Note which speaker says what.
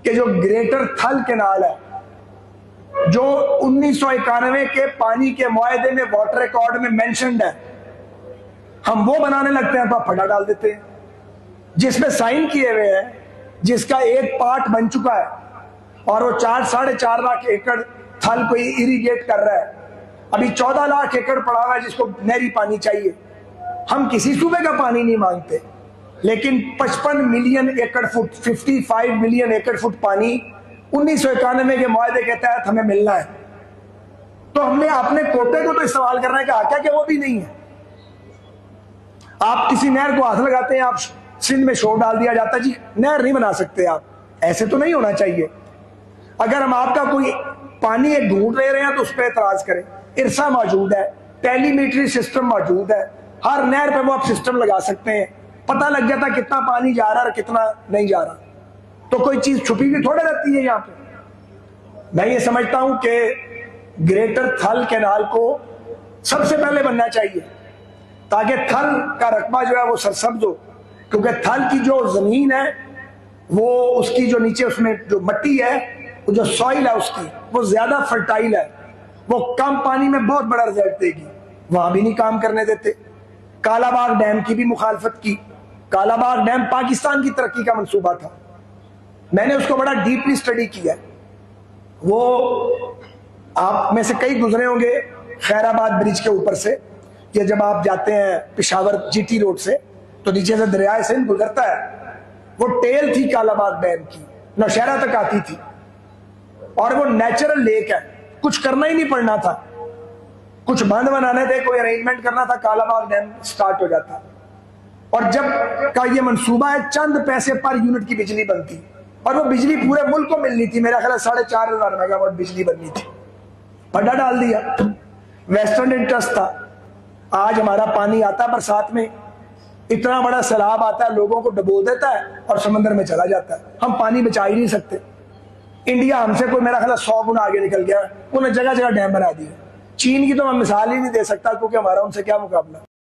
Speaker 1: कि जो ग्रेटर थल कैनाल है, जो 1991 के पानी के मुआहदे में वाटर रिकॉर्ड में मेंशन्ड है, हम वो बनाने लगते हैं तो आप फटा डाल देते हैं, जिसमें साइन किए हुए हैं, जिसका एक पार्ट बन चुका है और वो 4-4.5 लाख एकड़ थल को इरिगेट कर रहा है। अभी 14 लाख एकड़ पड़ा हुआ है जिसको नहरी पानी चाहिए। हम किसी सूबे का पानी नहीं मांगते, लेकिन 55 मिलियन एकड़ फुट, 55 मिलियन एकड़ फुट पानी 1991 के मुआहदे के तहत हमें मिलना है। तो हमने अपने कोटे को तो इस्तेमाल करने का हक है कि वो भी नहीं है। आप किसी नहर को हाथ लगाते हैं, आप सिंध में शोर डाल दिया जाता है, जी नहर नहीं बना सकते आप, ऐसे तो नहीं होना चाहिए। अगर हम आपका कोई पानी एक ढूंढ ले रहे हैं तो उस पर एतराज करें। इरसा मौजूद है, टेलीमीटरी सिस्टम मौजूद है, हर नहर पे वो आप सिस्टम लगा सकते हैं, पता लग जाता कितना पानी जा रहा है और कितना नहीं जा रहा। तो कोई चीज छुपी हुई थोड़ी रहती है यहाँ पे। मैं ये समझता हूं कि ग्रेटर थल कैनाल को सबसे पहले बनना चाहिए ताकि थल का रकबा जो है वो सरसब्ज हो, क्योंकि थल की जो जमीन है वो उसकी जो नीचे उसमें जो मिट्टी है, वो जो सॉइल है उसकी वो ज्यादा फर्टाइल है, वो कम पानी में बहुत बड़ा रिजल्ट देगी। वहां भी नहीं काम करने देते। कालाबाग डैम की भी मुखालफत की। कालाबाग डैम पाकिस्तान की तरक्की का मंसूबा था, मैंने उसको बड़ा डीपली स्टडी किया। वो आप में से कई गुजरे होंगे खैराबाद ब्रिज के ऊपर से, या जब आप जाते हैं पिशावर जीटी रोड से तो नीचे से दरिया सिंध गुजरता है। वो टेल थी कालाबाग डैम की, नौशहरा तक आती थी, और वो नेचुरल लेक है, कुछ करना ही नहीं पड़ना था, कुछ बंद बनाने थे, कोई अरेंजमेंट करना था, कालाबाग डैम स्टार्ट हो जाता। और जब का ये मंसूबा है, चंद पैसे पर यूनिट की बिजली बनती, और वो बिजली पूरे मुल्क को मिलनी थी। मेरा ख्याल 4,500 मेगावाट बिजली बननी थी, पड्डा डाल दिया। वेस्टर्न इंटरेस्ट था। आज हमारा पानी आता है बरसात में, इतना बड़ा सैलाब आता है, लोगों को डुबो देता है और समंदर में चला जाता है। हम पानी बचा ही नहीं सकते। इंडिया हमसे कोई मेरा ख्याल 100 गुना आगे निकल गया, उन्होंने जगह जगह डैम बना दिए। चीन की तो मैं मिसाल ही नहीं दे सकता, क्योंकि हमारा उनसे क्या मुकाबला।